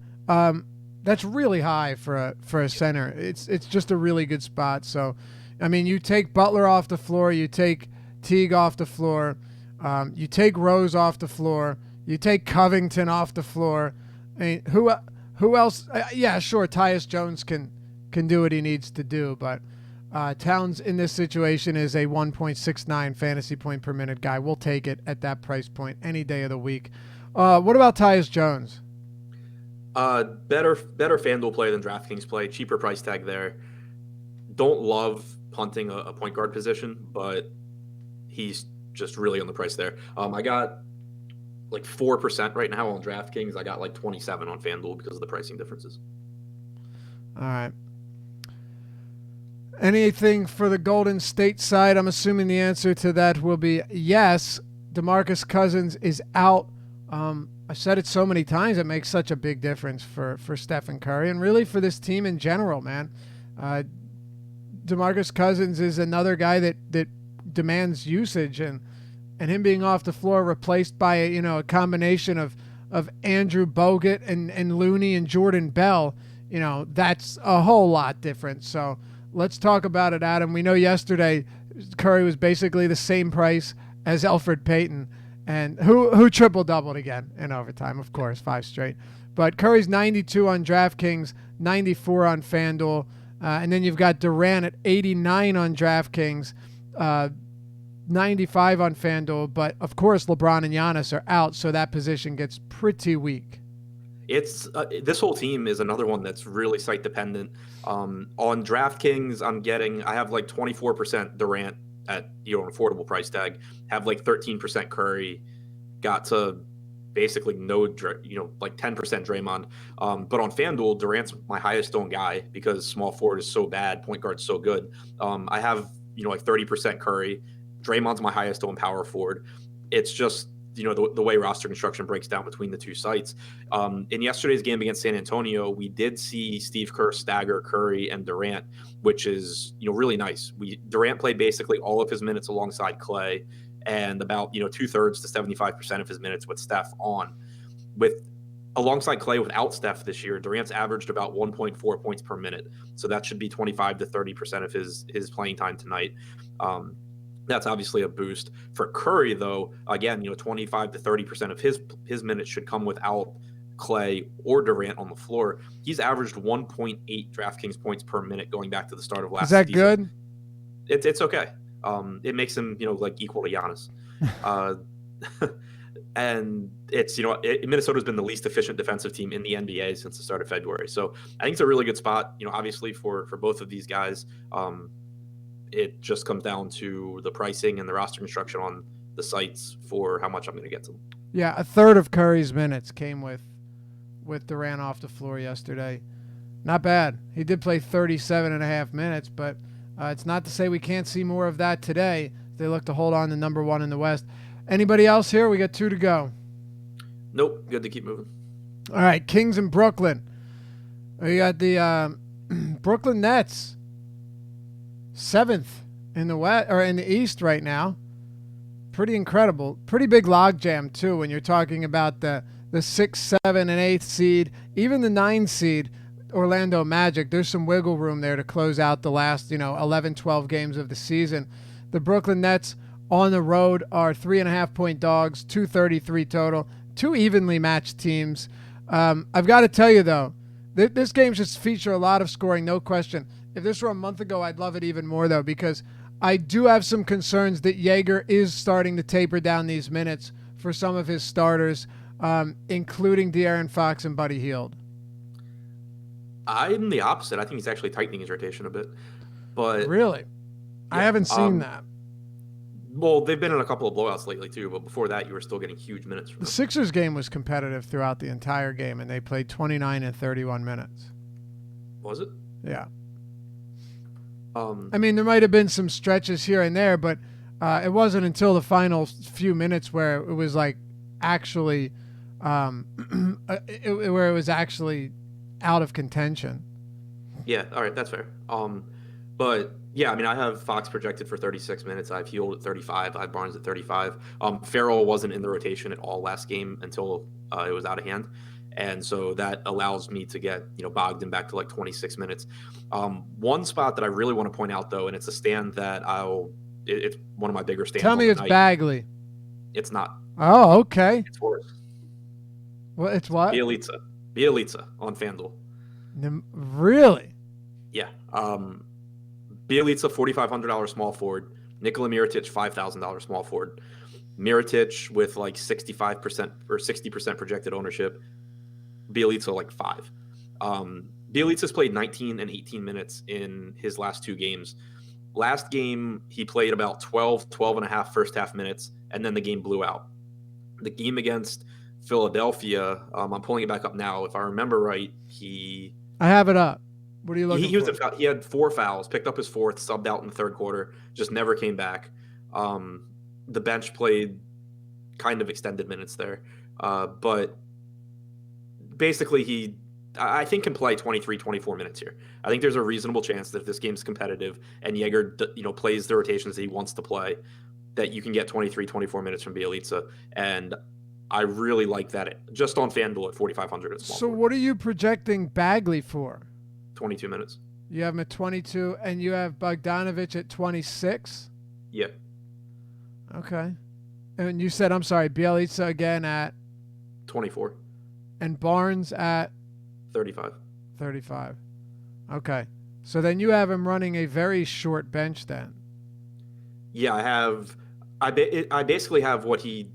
That's really high for a center. It's just a really good spot. So, I mean, you take Butler off the floor, you take Teague off the floor, you take Rose off the floor, you take Covington off the floor. I mean, who else? Yeah, sure, Tyus Jones can do what he needs to do, but Towns in this situation is a 1.69 fantasy point per minute guy. We'll take it at that price point any day of the week. What about Tyus Jones? Better FanDuel play than DraftKings play. Cheaper price tag there. Don't love punting a point guard position, but he's just really on the price there. I got like 4% right now on DraftKings. I got like 27 on FanDuel because of the pricing differences. All right. Anything for the Golden State side? I'm assuming the answer to that will be yes. DeMarcus Cousins is out. I've said it so many times. It makes such a big difference for Stephen Curry and really for this team in general, man. DeMarcus Cousins is another guy that demands usage, and him being off the floor replaced by a combination of Andrew Bogut and Looney and Jordan Bell. That's a whole lot different. So let's talk about it, Adam. We know yesterday Curry was basically the same price as Elfrid Payton. and who triple-doubled again in overtime, of course, 5 straight. But Curry's 92 on DraftKings, 94 on FanDuel. And then you've got Durant at 89 on DraftKings, 95 on FanDuel. But, of course, LeBron and Giannis are out, so that position gets pretty weak. It's this whole team is another one that's really site dependent. On DraftKings, I have like 24% Durant at an affordable price tag, have like 13% Curry, got to basically no, like 10% Draymond. But on FanDuel, Durant's my highest owned guy because small forward is so bad, point guard's so good. I have like 30% Curry. Draymond's my highest owned power forward. It's just the way roster construction breaks down between the two sites. In yesterday's game against San Antonio, we did see Steve Kerr stagger Curry and Durant, which is really nice. Durant played basically all of his minutes alongside Clay, and about 2/3 to 75% of his minutes with Steph on. Alongside Clay without Steph this year, Durant's averaged about 1.4 points per minute, so that should be 25 to 30% of his playing time tonight. That's obviously a boost. For Curry, though, again, 25 to 30% of his minutes should come without Clay or Durant on the floor. He's averaged 1.8 DraftKings points per minute going back to the start of last season. Is that good? It's okay. It makes him, like equal to Giannis. And it's, Minnesota's been the least efficient defensive team in the NBA since the start of February. So I think it's a really good spot, obviously for both of these guys. It just comes down to the pricing and the roster construction on the sites for how much I'm going to get to them. Yeah, 1/3 of Curry's minutes came with Durant off the floor yesterday. Not bad. He did play 37.5 minutes, but it's not to say we can't see more of that today. They look to hold on to number 1 in the West. Anybody else here? We got 2 to go. Nope. Good to keep moving. All right, Kings in Brooklyn. We got the Brooklyn Nets. 7th in the West or in the East right now. Pretty incredible. Pretty big logjam too when you're talking about the 6, 7, and 8th seed, even the 9 seed, Orlando Magic. There's some wiggle room there to close out the last 11, 12 games of the season. The Brooklyn Nets on the road are 3.5-point dogs, 233 total, 2 evenly matched teams. I've got to tell you though, this game just feature a lot of scoring, no question. If this were a month ago, I'd love it even more, though, because I do have some concerns that Jaeger is starting to taper down these minutes for some of his starters, including De'Aaron Fox and Buddy Hield. I'm the opposite. I think he's actually tightening his rotation a bit. But really? Yeah, I haven't seen that. Well, they've been in a couple of blowouts lately, too, but before that, you were still getting huge minutes from them. The Sixers game was competitive throughout the entire game, and they played 29 and 31 minutes. Was it? Yeah. I mean, there might have been some stretches here and there, but it wasn't until the final few minutes where it was like actually, where it was actually out of contention. Yeah, all right, that's fair. But yeah, I mean, I have Fox projected for 36 minutes. I have Hield at 35. I have Barnes at 35. Farrell wasn't in the rotation at all last game until it was out of hand. And so that allows me to get, Bogdan back to like 26 minutes. One spot that I really want to point out, though, and it's a stand that it's one of my bigger stands. Tell me it's Bagley. It's not. Oh, okay. It's Horace. Well, it's what? Bielitsa on FanDuel. Really? Yeah. Bielitsa, $4,500 small forward. Nikola Mirotic, $5,000 small forward. Mirotic with like 65% or 60% projected ownership. Bielitsa like 5. Bielitsa's played 19 and 18 minutes in his last 2 games. Last game, he played about 12 and a half first half minutes, and then the game blew out. The game against Philadelphia, I'm pulling it back up now. If I remember right, I have it up. What are you looking for? He had 4 fouls, picked up his 4th, subbed out in the 3rd quarter, just never came back. The bench played kind of extended minutes there. But basically I think can play 23, 24 minutes here. I think there's a reasonable chance that if this game's competitive and Jaeger, plays the rotations that he wants to play, that you can get 23, 24 minutes from Bielitsa. And I really like that just on FanDuel at 4,500. So what are you projecting Bagley for? 22 minutes. You have him at 22 and you have Bogdanovich at 26? Yeah. Okay. And you said, I'm sorry, Bielitsa again at 24. and Barnes at 35. 35. Okay. So then you have him running a very short bench then. Yeah, I basically have what he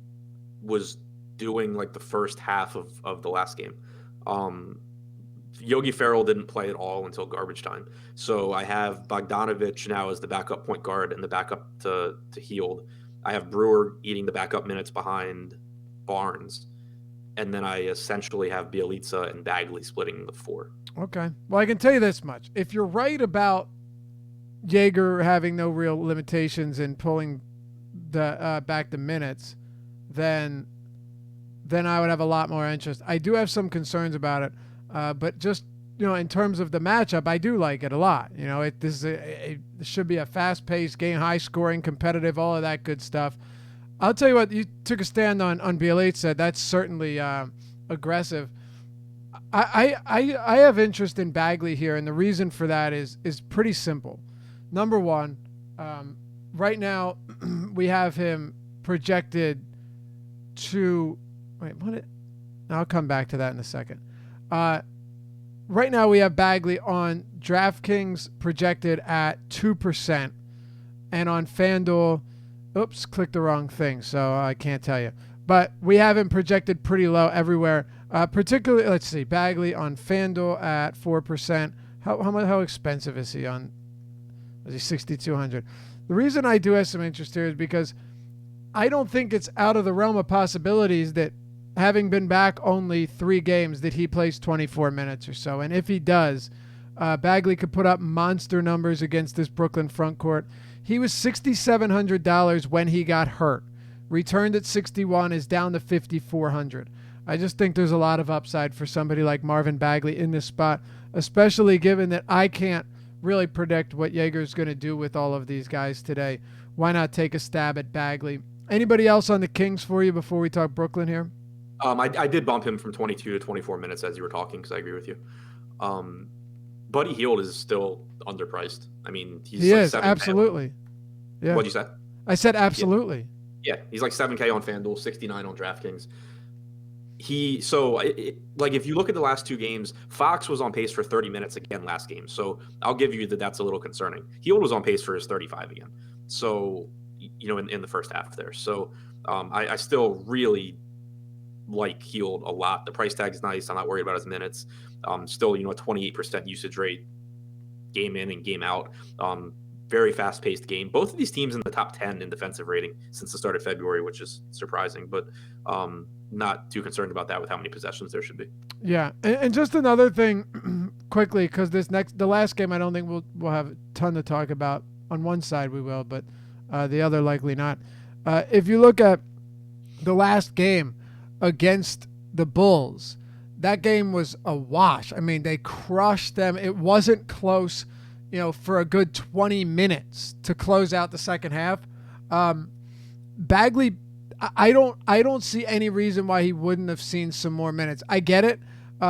was doing like the first half of the last game. Yogi Ferrell didn't play at all until garbage time. So I have Bogdanovich now as the backup point guard and the backup to Hield. I have Brewer eating the backup minutes behind Barnes. And then I essentially have Bielitsa and Bagley splitting the 4. Okay. Well, I can tell you this much. If you're right about Jaeger having no real limitations in pulling the back the minutes, then I would have a lot more interest. I do have some concerns about it, but just in terms of the matchup, I do like it a lot. This should be a fast-paced game, high-scoring, competitive, all of that good stuff. I'll tell you what, you took a stand on Bielitsa. That's certainly aggressive. I have interest in Bagley here, and the reason for that is pretty simple. Number one, right now we have him projected to I'll come back to that in a second. Right now we have Bagley on DraftKings projected at 2%, and on FanDuel, oops, clicked the wrong thing, so I can't tell you. But we have him projected pretty low everywhere. Particularly, let's see, Bagley on FanDuel at 4%. How expensive is he on? Is he 6,200? The reason I do have some interest here is because I don't think it's out of the realm of possibilities that, having been back only 3 games, that he plays 24 minutes or so. And if he does, Bagley could put up monster numbers against this Brooklyn front court. He was $6,700 when he got hurt. Returned at 61, is down to 5,400. I just think there's a lot of upside for somebody like Marvin Bagley in this spot, especially given that I can't really predict what Jaeger's going to do with all of these guys today. Why not take a stab at Bagley? Anybody else on the Kings for you before we talk Brooklyn here? I did bump him from 22 to 24 minutes as you were talking, because I agree with you. Buddy Hield is still underpriced. I mean, he is absolutely. Yeah. What'd you say? I said absolutely. Yeah, he's like 7K on FanDuel, 69 on DraftKings. If you look at the last 2 games, Fox was on pace for 30 minutes again last game. So I'll give you that's a little concerning. Hield was on pace for his 35 again. So, in the first half there. So I still really like Hield a lot. The price tag's nice. I'm not worried about his minutes. Still, a 28% usage rate game in and game out. Very fast-paced game. Both of these teams in the top 10 in defensive rating since the start of February, which is surprising, but not too concerned about that with how many possessions there should be. Yeah, and just another thing quickly, because the last game, I don't think we'll have a ton to talk about. On one side we will, but the other likely not. If you look at the last game against the Bulls, that game was a wash. I mean, they crushed them. It wasn't close, for a good 20 minutes to close out the second half. Bagley, I don't see any reason why he wouldn't have seen some more minutes. I get it.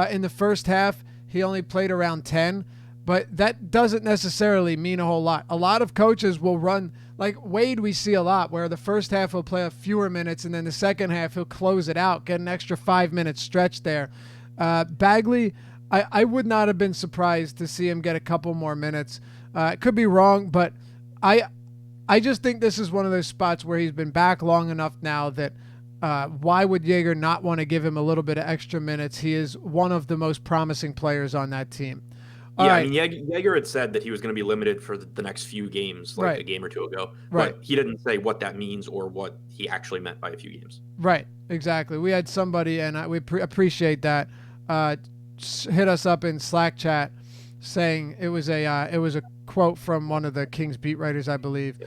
In the first half, he only played around 10, but that doesn't necessarily mean a whole lot. A lot of coaches will run, like Wade we see a lot, where the first half he'll play a fewer minutes, and then the second half he'll close it out, get an extra 5-minute stretch there. Bagley, I would not have been surprised to see him get a couple more minutes. It could be wrong, but I just think this is one of those spots where he's been back long enough now that why would Jaeger not want to give him a little bit of extra minutes? He is one of the most promising players on that team. I mean, Jaeger had said that he was going to be limited for the next few games, a game or two ago. Right. But he didn't say what that means or what he actually meant by a few games. Right, exactly. We had somebody, and we appreciate that, hit us up in Slack chat saying it was a quote from one of the Kings beat writers, I believe,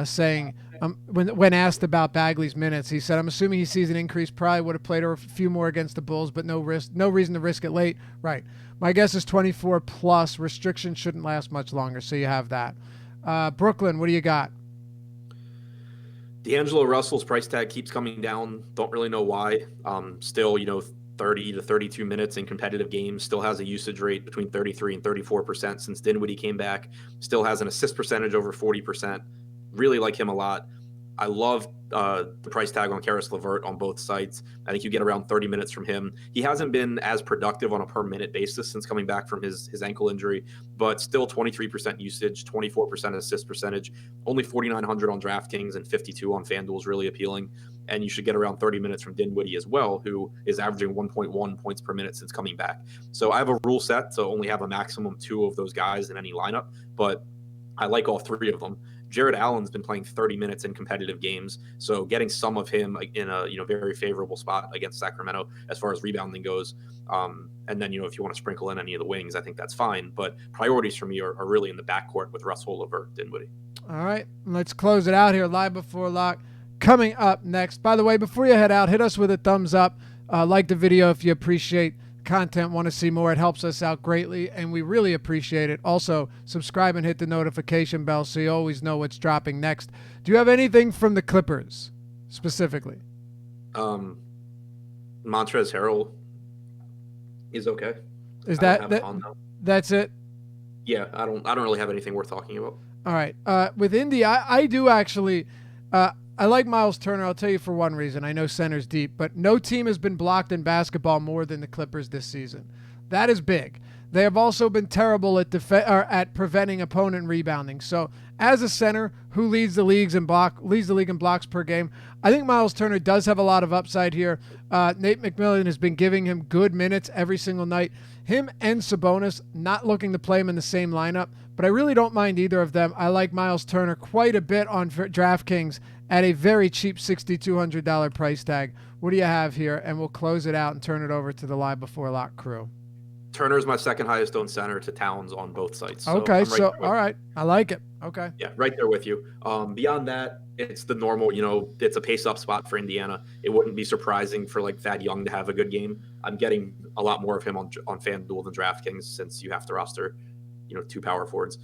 saying when asked about Bagley's minutes, he said, "I'm assuming he sees an increase. Probably would have played a few more against the Bulls, but no reason to risk it late." Right. My guess is 24 plus. Restrictions shouldn't last much longer, so you have that. Brooklyn, what do you got? D'Angelo Russell's price tag keeps coming down. Don't really know why. Still, 30 to 32 minutes in competitive games. Still has a usage rate between 33 and 34% since Dinwiddie came back. Still has an assist percentage over 40%. Really like him a lot. I love the price tag on Karis LeVert on both sites. I think you get around 30 minutes from him. He hasn't been as productive on a per minute basis since coming back from his ankle injury, but still 23% usage, 24% assist percentage, only 4,900 on DraftKings and 52 on FanDuel is really appealing. And you should get around 30 minutes from Dinwiddie as well, who is averaging 1.1 points per minute since coming back. So I have a rule set to only have a maximum 2 of those guys in any lineup, but I like all 3 of them. Jared Allen's been playing 30 minutes in competitive games, so getting some of him in a very favorable spot against Sacramento as far as rebounding goes. And then if you want to sprinkle in any of the wings, I think that's fine. But priorities for me are really in the backcourt with Russell, LeVert, Dinwiddie. All right, let's close it out here. Live Before Lock coming up next. By the way, before you head out, hit us with a thumbs up. Like the video if you appreciate content, want to see more. It helps us out greatly, and we really appreciate it. Also, subscribe and hit the notification bell so you always know what's dropping next. Do you have anything from the Clippers specifically? Montrezl Harrell is okay. Is that's it? Yeah, I don't really have anything worth talking about. All right. With Indy, I do actually. I like Miles Turner. I'll tell you for one reason. I know center's deep, but no team has been blocked in basketball more than the Clippers this season. That is big. They have also been terrible at preventing opponent rebounding. So, as a center who leads the league in blocks per game, I think Miles Turner does have a lot of upside here. Nate McMillan has been giving him good minutes every single night. Him and Sabonis, not looking to play him in the same lineup, but I really don't mind either of them. I like Miles Turner quite a bit on DraftKings at a very cheap $6,200 price tag. What do you have here? And we'll close it out and turn it over to the Live Before Lock crew. Turner's my second highest owned center to Towns on both sites. So okay, all right. I like it. Okay. Yeah, right there with you. Beyond that, it's the normal, it's a pace-up spot for Indiana. It wouldn't be surprising for like Thad Young to have a good game. I'm getting a lot more of him on FanDuel than DraftKings since you have to roster, 2 power forwards.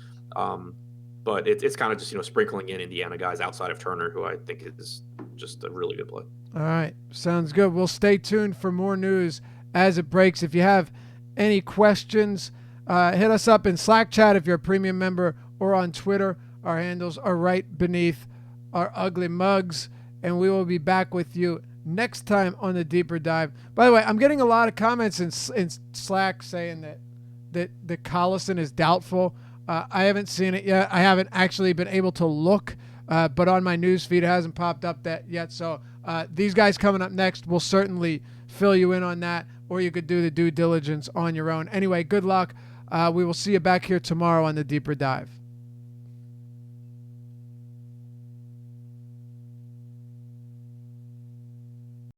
But it's kind of just, sprinkling in Indiana guys outside of Turner, who I think is just a really good play. All right. Sounds good. We'll stay tuned for more news as it breaks. If you have any questions, hit us up in Slack chat if you're a premium member or on Twitter. Our handles are right beneath our ugly mugs, and we will be back with you next time on the Deeper Dive. By the way, I'm getting a lot of comments in Slack saying that Collison is doubtful. I haven't seen it yet. I haven't actually been able to look, but on my news feed it hasn't popped up that yet. So these guys coming up next will certainly fill you in on that, or you could do the due diligence on your own. Anyway, good luck. We will see you back here tomorrow on the Deeper Dive.